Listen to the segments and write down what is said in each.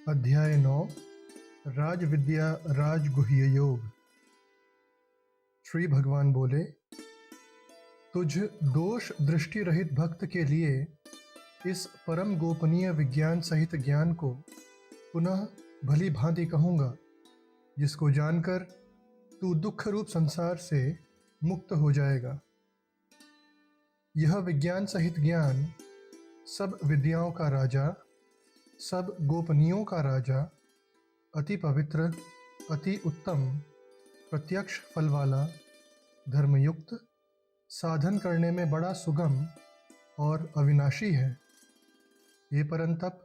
अध्याय 9 राजविद्या राजगुह्य योग। श्री भगवान बोले, तुझ दोष दृष्टि रहित भक्त के लिए इस परम गोपनीय विज्ञान सहित ज्ञान को पुनः भली भांति कहूँगा, जिसको जानकर तू दुख रूप संसार से मुक्त हो जाएगा। यह विज्ञान सहित ज्ञान सब विद्याओं का राजा, सब गोपनीयों का राजा, अति पवित्र, अति उत्तम, प्रत्यक्ष फल वाला, धर्मयुक्त, साधन करने में बड़ा सुगम और अविनाशी है। ये परंतप,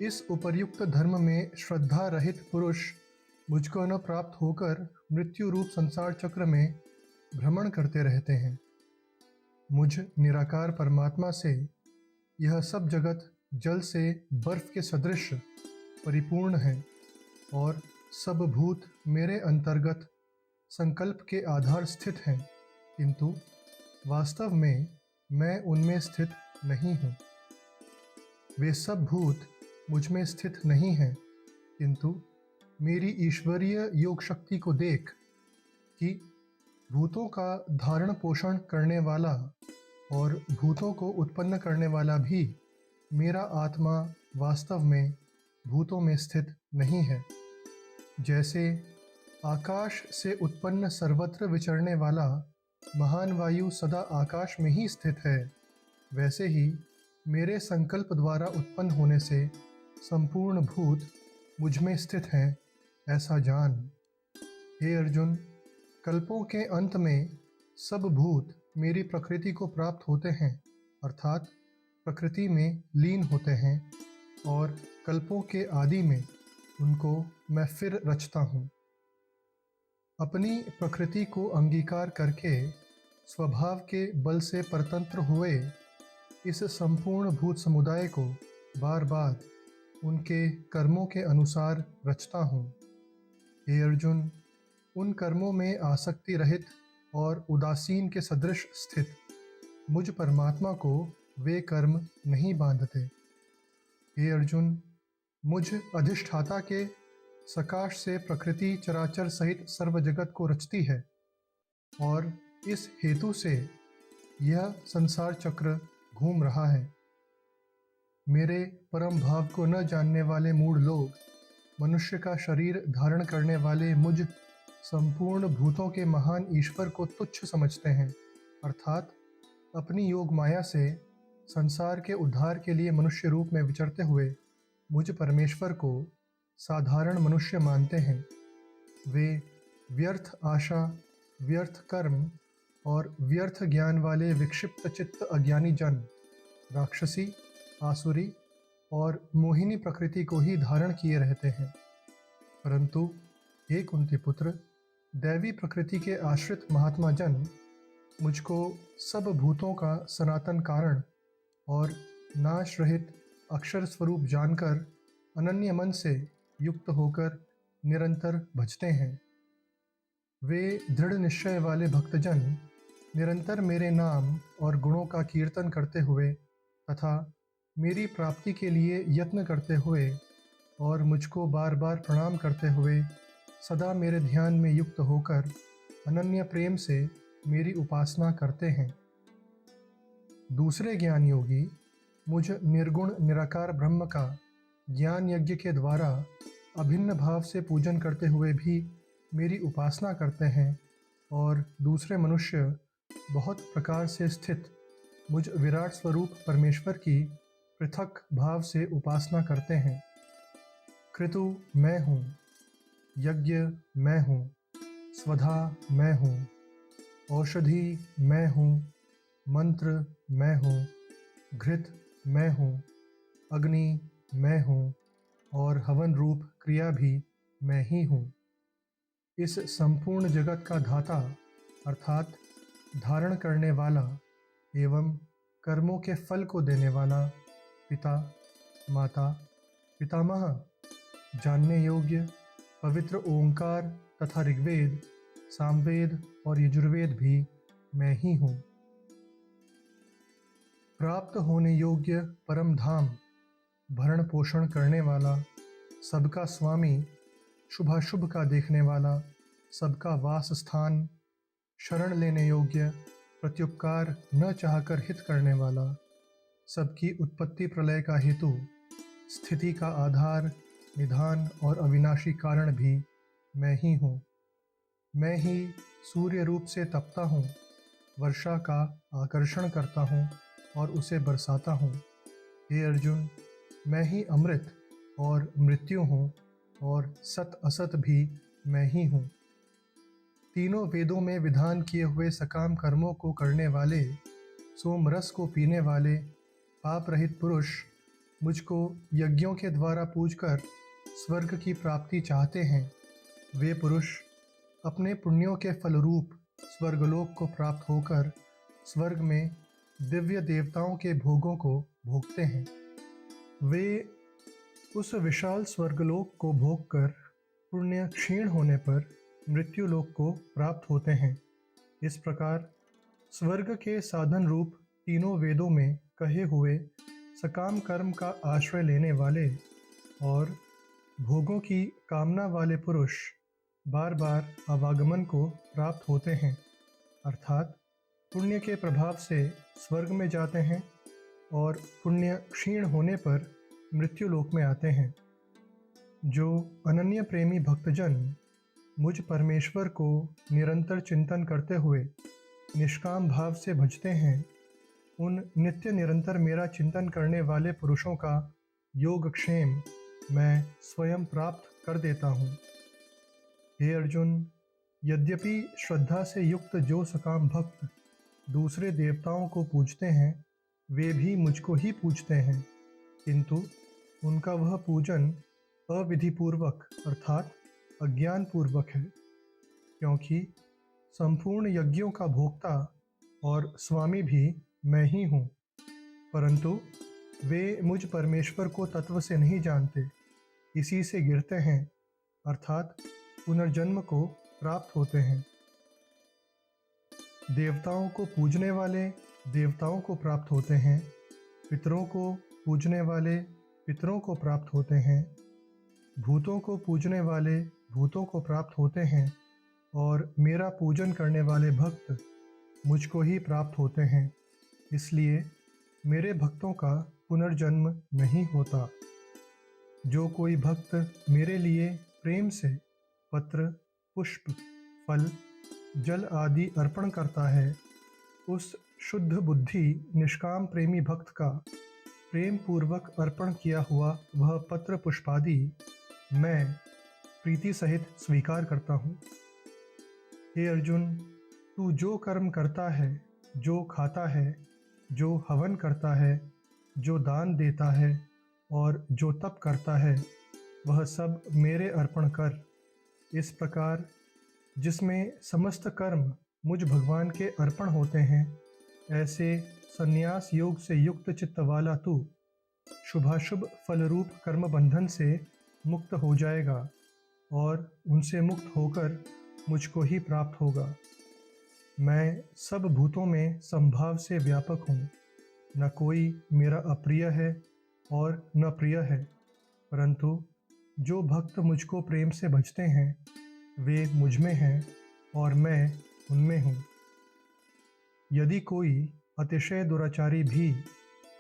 इस उपर्युक्त धर्म में श्रद्धा रहित पुरुष मुझको न प्राप्त होकर मृत्यु रूप संसार चक्र में भ्रमण करते रहते हैं। मुझ निराकार परमात्मा से यह सब जगत जल से बर्फ के सदृश परिपूर्ण है और सब भूत मेरे अंतर्गत संकल्प के आधार स्थित हैं, किंतु वास्तव में मैं उनमें स्थित नहीं हूँ। वे सब भूत मुझ में स्थित नहीं हैं, किंतु मेरी ईश्वरीय योग शक्ति को देख कि भूतों का धारण पोषण करने वाला और भूतों को उत्पन्न करने वाला भी मेरा आत्मा वास्तव में भूतों में स्थित नहीं है। जैसे आकाश से उत्पन्न सर्वत्र विचरने वाला महान वायु सदा आकाश में ही स्थित है, वैसे ही मेरे संकल्प द्वारा उत्पन्न होने से संपूर्ण भूत मुझ में स्थित हैं, ऐसा जान। हे अर्जुन, कल्पों के अंत में सब भूत मेरी प्रकृति को प्राप्त होते हैं, अर्थात प्रकृति में लीन होते हैं, और कल्पों के आदि में उनको मैं फिर रचता हूँ। अपनी प्रकृति को अंगीकार करके स्वभाव के बल से परतंत्र हुए इस संपूर्ण भूत समुदाय को बार बार उनके कर्मों के अनुसार रचता हूँ। हे अर्जुन, उन कर्मों में आसक्ति रहित और उदासीन के सदृश स्थित मुझ परमात्मा को वे कर्म नहीं बांधते। हे अर्जुन, मुझ अधिष्ठाता के सकाश से प्रकृति चराचर सहित सर्व जगत को रचती है, और इस हेतु से यह संसार चक्र घूम रहा है। मेरे परम भाव को न जानने वाले मूढ़ लोग मनुष्य का शरीर धारण करने वाले मुझ संपूर्ण भूतों के महान ईश्वर को तुच्छ समझते हैं, अर्थात अपनी योग माया से संसार के उद्धार के लिए मनुष्य रूप में विचरते हुए मुझ परमेश्वर को साधारण मनुष्य मानते हैं। वे व्यर्थ आशा, व्यर्थ कर्म और व्यर्थ ज्ञान वाले विक्षिप्त चित्त अज्ञानी जन राक्षसी, आसुरी और मोहिनी प्रकृति को ही धारण किए रहते हैं। परंतु हे कुंती पुत्र, दैवी प्रकृति के आश्रित महात्मा जन मुझको सब भूतों का सनातन कारण और नाश रहित अक्षर स्वरूप जानकर अनन्य मन से युक्त होकर निरंतर भजते हैं। वे दृढ़ निश्चय वाले भक्तजन निरंतर मेरे नाम और गुणों का कीर्तन करते हुए तथा मेरी प्राप्ति के लिए यत्न करते हुए और मुझको बार बार प्रणाम करते हुए सदा मेरे ध्यान में युक्त होकर अनन्य प्रेम से मेरी उपासना करते हैं। दूसरे ज्ञान योगी मुझ निर्गुण निराकार ब्रह्म का ज्ञान यज्ञ के द्वारा अभिन्न भाव से पूजन करते हुए भी मेरी उपासना करते हैं, और दूसरे मनुष्य बहुत प्रकार से स्थित मुझ विराट स्वरूप परमेश्वर की पृथक भाव से उपासना करते हैं। क्रतु मैं हूँ, यज्ञ मैं हूँ, स्वधा मैं हूँ, औषधि मैं हूँ, मंत्र मैं हूँ, घृत मैं हूँ, अग्नि मैं हूँ, और हवन रूप क्रिया भी मैं ही हूँ। इस संपूर्ण जगत का धाता अर्थात धारण करने वाला एवं कर्मों के फल को देने वाला पिता, माता, पितामह, जानने योग्य पवित्र ओंकार तथा ऋग्वेद, सामवेद और यजुर्वेद भी मैं ही हूँ। प्राप्त होने योग्य परम धाम भरण पोषण करने वाला सबका स्वामी, शुभाशुभ का देखने वाला, सबका वास स्थान, शरण लेने योग्य, प्रत्युपकार न चाहकर हित करने वाला, सबकी उत्पत्ति प्रलय का हेतु, स्थिति का आधार, निधान और अविनाशी कारण भी मैं ही हूँ। मैं ही सूर्य रूप से तपता हूँ, वर्षा का आकर्षण करता हूँ और उसे बरसाता हूँ। हे अर्जुन, मैं ही अमृत और मृत्यु हूँ और सत असत भी मैं ही हूँ। तीनों वेदों में विधान किए हुए सकाम कर्मों को करने वाले, सोम रस को पीने वाले, पाप रहित पुरुष मुझको यज्ञों के द्वारा पूजकर स्वर्ग की प्राप्ति चाहते हैं। वे पुरुष अपने पुण्यों के फलरूप स्वर्गलोक को प्राप्त होकर स्वर्ग में दिव्य देवताओं के भोगों को भोगते हैं। वे उस विशाल स्वर्गलोक को भोगकर पुण्य क्षीण होने पर मृत्युलोक को प्राप्त होते हैं। इस प्रकार स्वर्ग के साधन रूप तीनों वेदों में कहे हुए सकाम कर्म का आश्रय लेने वाले और भोगों की कामना वाले पुरुष बार बार आवागमन को प्राप्त होते हैं, अर्थात पुण्य के प्रभाव से स्वर्ग में जाते हैं और पुण्य क्षीण होने पर मृत्युलोक में आते हैं। जो अनन्य प्रेमी भक्तजन मुझ परमेश्वर को निरंतर चिंतन करते हुए निष्काम भाव से भजते हैं, उन नित्य निरंतर मेरा चिंतन करने वाले पुरुषों का योगक्षेम मैं स्वयं प्राप्त कर देता हूँ। हे अर्जुन, यद्यपि श्रद्धा से युक्त जो सकाम भक्त दूसरे देवताओं को पूजते हैं, वे भी मुझको ही पूजते हैं, किंतु उनका वह पूजन अविधिपूर्वक अर्थात अज्ञानपूर्वक है, क्योंकि संपूर्ण यज्ञों का भोक्ता और स्वामी भी मैं ही हूँ। परंतु वे मुझ परमेश्वर को तत्व से नहीं जानते, इसी से गिरते हैं, अर्थात पुनर्जन्म को प्राप्त होते हैं। देवताओं को पूजने वाले देवताओं को प्राप्त होते हैं, पितरों को पूजने वाले पितरों को प्राप्त होते हैं, भूतों को पूजने वाले भूतों को प्राप्त होते हैं और मेरा पूजन करने वाले भक्त मुझको ही प्राप्त होते हैं। इसलिए मेरे भक्तों का पुनर्जन्म नहीं होता। जो कोई भक्त मेरे लिए प्रेम से पत्र, पुष्प, फल, जल आदि अर्पण करता है, उस शुद्ध बुद्धि निष्काम प्रेमी भक्त का प्रेम पूर्वक अर्पण किया हुआ वह पत्र पुष्पादि मैं प्रीति सहित स्वीकार करता हूँ। हे अर्जुन, तू जो कर्म करता है, जो खाता है, जो हवन करता है, जो दान देता है और जो तप करता है, वह सब मेरे अर्पण कर। इस प्रकार जिसमें समस्त कर्म मुझ भगवान के अर्पण होते हैं, ऐसे संन्यास योग से युक्त चित्त वाला तू शुभाशुभ फलरूप कर्म बंधन से मुक्त हो जाएगा और उनसे मुक्त होकर मुझको ही प्राप्त होगा। मैं सब भूतों में संभाव से व्यापक हूँ, न कोई मेरा अप्रिय है और न प्रिय है, परंतु जो भक्त मुझको प्रेम से भजते हैं, वे मुझ में हैं और मैं उनमें हूँ। यदि कोई अतिशय दुराचारी भी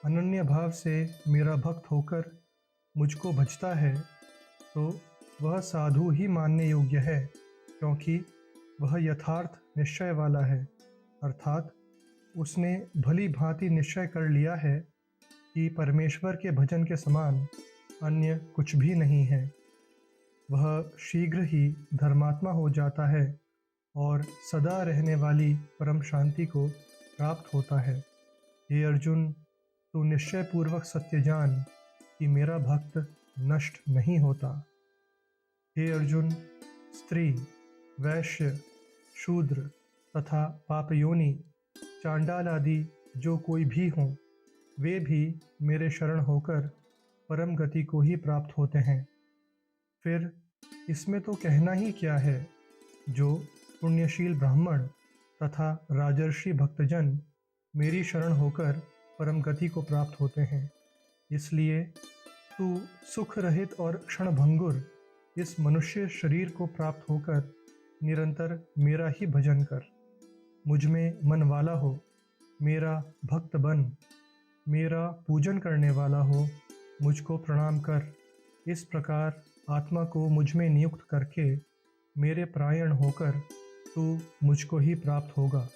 अनन्य भाव से मेरा भक्त होकर मुझको भजता है, तो वह साधु ही मानने योग्य है, क्योंकि वह यथार्थ निश्चय वाला है, अर्थात उसने भली भांति निश्चय कर लिया है कि परमेश्वर के भजन के समान अन्य कुछ भी नहीं है। वह शीघ्र ही धर्मात्मा हो जाता है और सदा रहने वाली परम शांति को प्राप्त होता है। हे अर्जुन, तू निश्चय पूर्वक सत्य जान कि मेरा भक्त नष्ट नहीं होता। हे अर्जुन, स्त्री, वैश्य, शूद्र तथा पापयोनि, चांडाल आदि जो कोई भी हों, वे भी मेरे शरण होकर परम गति को ही प्राप्त होते हैं। फिर इसमें तो कहना ही क्या है, जो पुण्यशील ब्राह्मण तथा राजर्षि भक्तजन मेरी शरण होकर परम गति को प्राप्त होते हैं। इसलिए तू सुख रहित और क्षणभंगुर इस मनुष्य शरीर को प्राप्त होकर निरंतर मेरा ही भजन कर। मुझ में मन वाला हो, मेरा भक्त बन, मेरा पूजन करने वाला हो, मुझको प्रणाम कर। इस प्रकार आत्मा को मुझ में नियुक्त करके मेरे परायण होकर तू मुझको ही प्राप्त होगा।